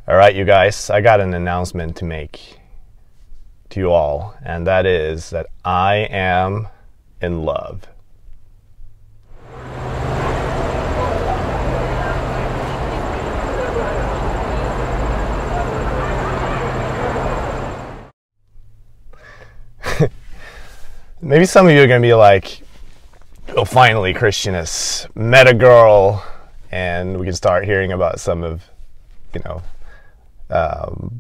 All right, you guys, I got an announcement to make to you all, and that is that I am in love. Maybe some of you are going to be like, oh, finally, Christian has met a girl, and we can start hearing about some of,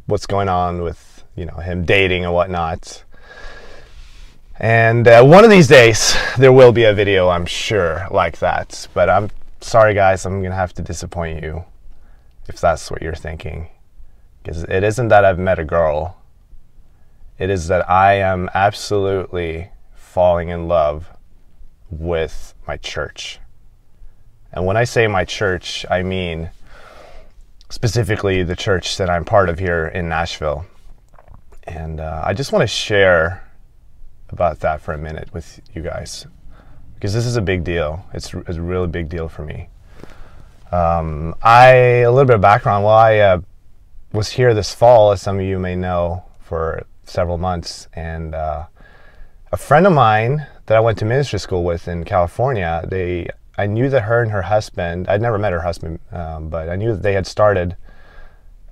what's going on with, him dating and whatnot. And one of these days, there will be a video, I'm sure, like that. But I'm sorry, guys, I'm going to have to disappoint you if that's what you're thinking. Because it isn't that I've met a girl. It is that I am absolutely falling in love with my church. And when I say my church, I mean specifically the church that I'm part of here in Nashville. And I just want to share about that for a minute with you guys, because this is a big deal. It's a really big deal for me. A little bit of background. Well, I was here this fall, as some of you may know, for several months, and a friend of mine that I went to ministry school with in California, I knew that her and her husband, I'd never met her husband, but I knew that they had started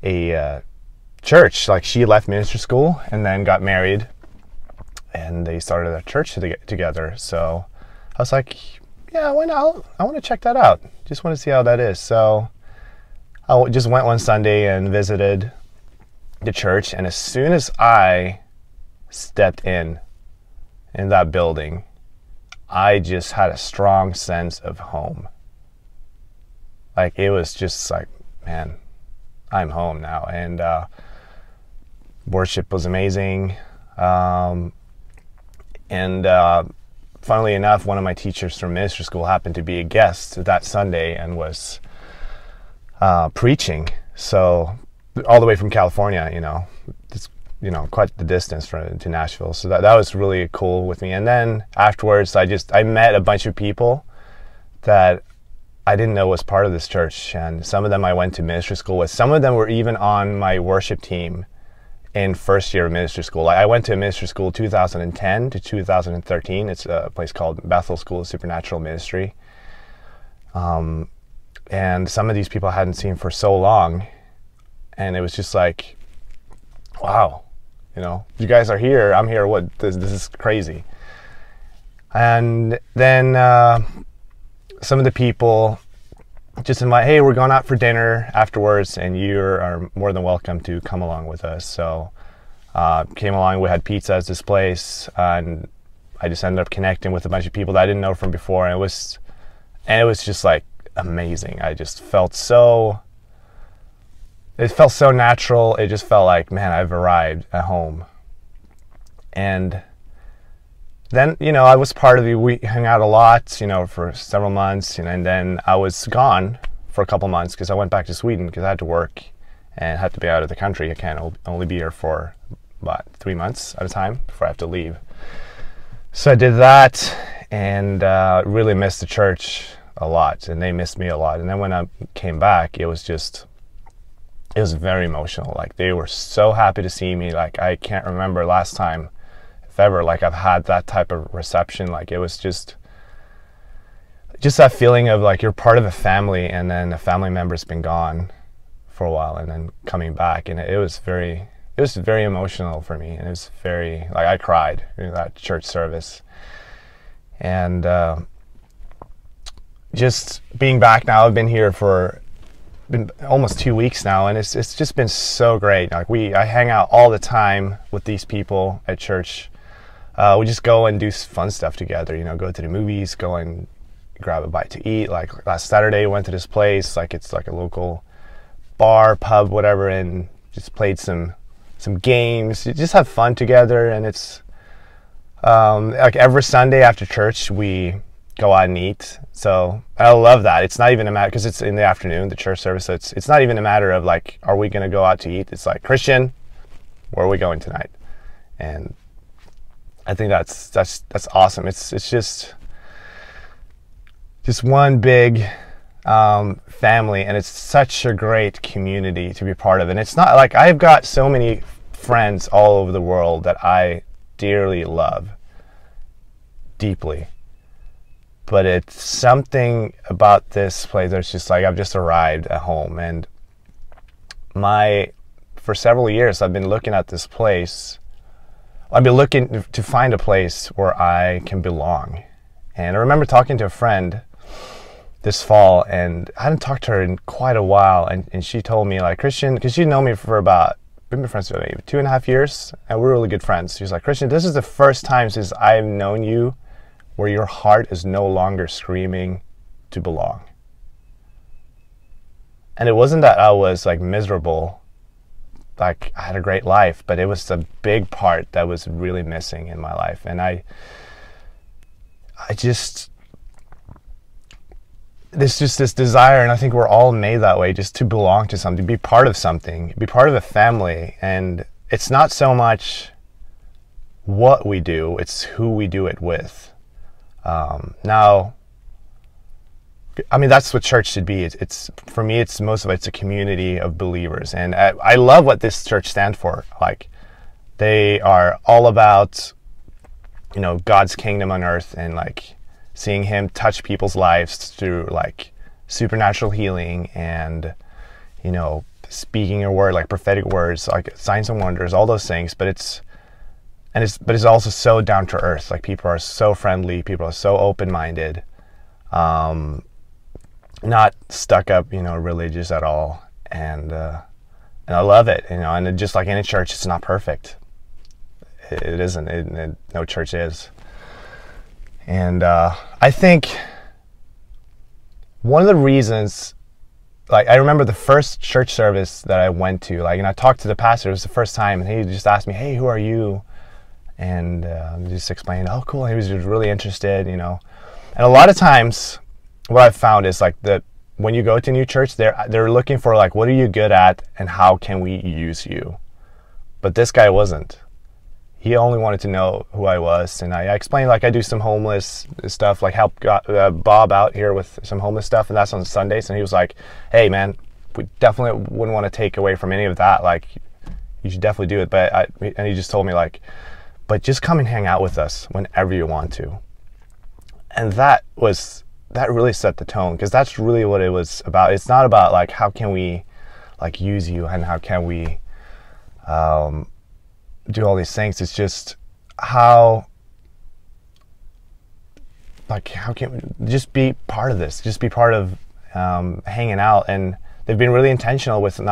a church. Like, she left ministry school and then got married, and they started a church together. So I was like, yeah, why not? I want to check that out. Just want to see how that is. So I just went one Sunday and visited the church, and as soon as I stepped in that building, I just had a strong sense of home. Like, it was just like, man, I'm home now. And worship was amazing. Funnily enough, one of my teachers from ministry school happened to be a guest that Sunday and was preaching. So all the way from California, it's quite the distance to Nashville. So that was really cool with me. And then afterwards, I met a bunch of people that I didn't know was part of this church. And some of them I went to ministry school with. Some of them were even on my worship team in first year of ministry school. I went to ministry school 2010 to 2013. It's a place called Bethel School of Supernatural Ministry. And some of these people I hadn't seen for so long. And it was just like, wow. You guys are here, I'm here, what, this is crazy. And then some of the people just invite, hey, we're going out for dinner afterwards, and you are more than welcome to come along with us. So came along, we had pizza at this place, and I just ended up connecting with a bunch of people that I didn't know from before, and it was just like amazing. I just felt so... It felt so natural. It just felt like, man, I've arrived at home. And then, I was part of we hung out a lot, for several months. And then I was gone for a couple months because I went back to Sweden because I had to work and had to be out of the country. I can't only be here for about 3 months at a time before I have to leave. So I did that and really missed the church a lot. And they missed me a lot. And then when I came back, it was very emotional. Like, they were so happy to see me. Like, I can't remember last time, if ever, like, I've had that type of reception. Like, it was just that feeling of like you're part of a family, and then a family member's been gone for a while and then coming back, and it was very emotional for me. And it was very, like, I cried in that church service. And just being back now, I've been here for almost 2 weeks now, and it's just been so great. Like, I hang out all the time with these people at church. We just go and do fun stuff together, go to the movies, go and grab a bite to eat. Like, last Saturday we went to this place, like, it's like a local bar, pub, whatever, and just played some games. You just have fun together. And it's like every Sunday after church we go out and eat. So I love that. It's not even a matter, because it's in the afternoon, the church service. So it's not even a matter of like, are we going to go out to eat? It's like, Christian, where are we going tonight? And I think that's awesome. It's just one big family, and it's such a great community to be part of. And it's not like I've got so many friends all over the world that I dearly love deeply, but it's something about this place that's just like I've just arrived at home. And for several years I've been looking at this place. I've been looking to find a place where I can belong. And I remember talking to a friend this fall, and I hadn't talked to her in quite a while, and she told me, like, Christian, because she'd known me for about, we've been friends for maybe 2.5 years, and we're really good friends. She's like, Christian, this is the first time since I've known you where your heart is no longer screaming to belong. And it wasn't that I was like miserable, like I had a great life, but it was a big part that was really missing in my life. And there's just this desire, and I think we're all made that way, just to belong to something, be part of something, be part of a family. And it's not so much what we do, it's who we do it with. Now, I mean, that's what church should be. It's for me, it's most of it's a community of believers. And I love what this church stands for. Like, they are all about, you know, God's kingdom on earth, and like seeing him touch people's lives through like supernatural healing and, you know, speaking a word, like prophetic words, like signs and wonders, all those things. But it's also so down to earth. Like, people are so friendly, people are so open-minded, not stuck up, you know, religious at all. And I love it, you know. And just like any church, it's not perfect. It isn't. No church is. And I think one of the reasons, like, I remember the first church service that I went to, like, and I talked to the pastor. It was the first time, and he just asked me, "Hey, who are you?" And just explained, "Oh, cool." And he was just really interested, you know. And a lot of times, what I've found is like that when you go to a new church, they're looking for like, what are you good at, and how can we use you? But this guy wasn't. He only wanted to know who I was, and I explained, like, I do some homeless stuff, like help Bob out here with some homeless stuff, and that's on Sundays. And he was like, "Hey, man, we definitely wouldn't want to take away from any of that. Like, you should definitely do it." And he just told me, like, "But just come and hang out with us whenever you want to." And that really set the tone, because that's really what it was about. It's not about like, how can we like use you, and how can we do all these things. It's just how can we just be part of this, just be part of hanging out. And they've been really intentional with we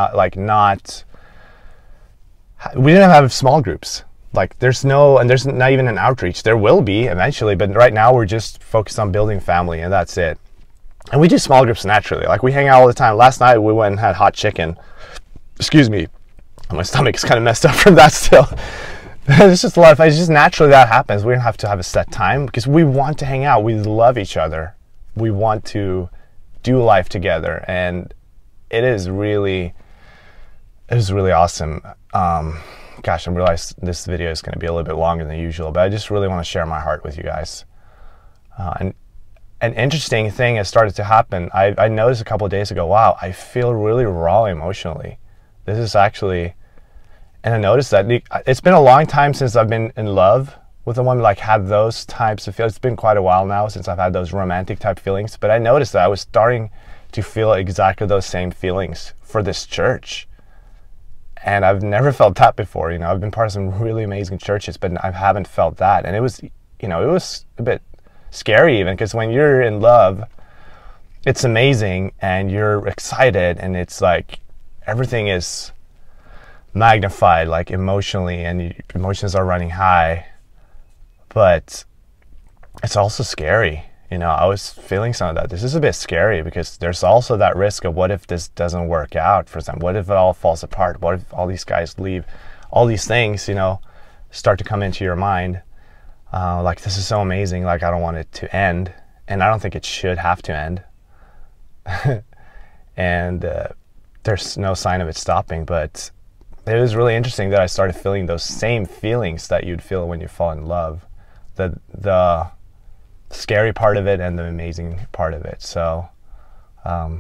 didn't have small groups. Like, there's not even an outreach. There will be eventually, but right now we're just focused on building family, and that's it. And we do small groups naturally. Like, we hang out all the time. Last night we went and had hot chicken. Excuse me. My stomach is kind of messed up from that still. It's just a lot of fun. It's just naturally that happens. We don't have to have a set time, because we want to hang out. We love each other. We want to do life together, and it is really awesome. Gosh, I realize this video is going to be a little bit longer than usual, but I just really want to share my heart with you guys. And an interesting thing has started to happen. I noticed a couple of days ago, wow, I feel really raw emotionally. This is actually, and I noticed that it's been a long time since I've been in love with a woman, like had those types of feelings. It's been quite a while now since I've had those romantic type feelings, but I noticed that I was starting to feel exactly those same feelings for this church. And I've never felt that before. You know, I've been part of some really amazing churches, but I haven't felt that. And it was, you know, it was a bit scary even, because when you're in love, it's amazing and you're excited, and it's like everything is magnified, like emotionally, and emotions are running high. But it's also scary. You know, I was feeling some of that. This is a bit scary, because there's also that risk of, what if this doesn't work out for them? What if it all falls apart? What if all these guys leave? All these things, you know, start to come into your mind. Like, this is so amazing. Like, I don't want it to end. And I don't think it should have to end. And there's no sign of it stopping. But it was really interesting that I started feeling those same feelings that you'd feel when you fall in love. The scary part of it and the amazing part of it. So Yeah,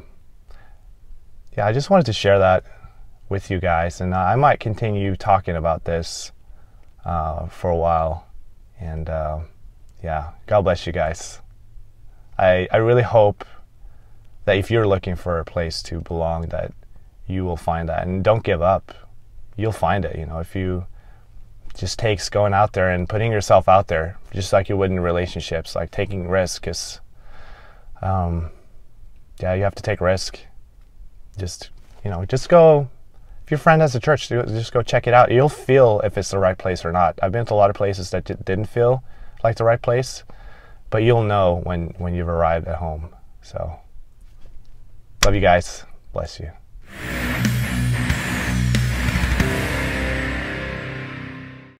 I just wanted to share that with you guys, and I might continue talking about this for a while. And yeah, God bless you guys. I really hope that if you're looking for a place to belong, that you will find that, and don't give up. You'll find it. If you just takes going out there and putting yourself out there, just like you would in relationships, like taking risk is, yeah, you have to take risk. Just go. If your friend has a church, just go check it out. You'll feel if it's the right place or not. I've been to a lot of places that didn't feel like the right place, but you'll know when you've arrived at home. So, love you guys. Bless you.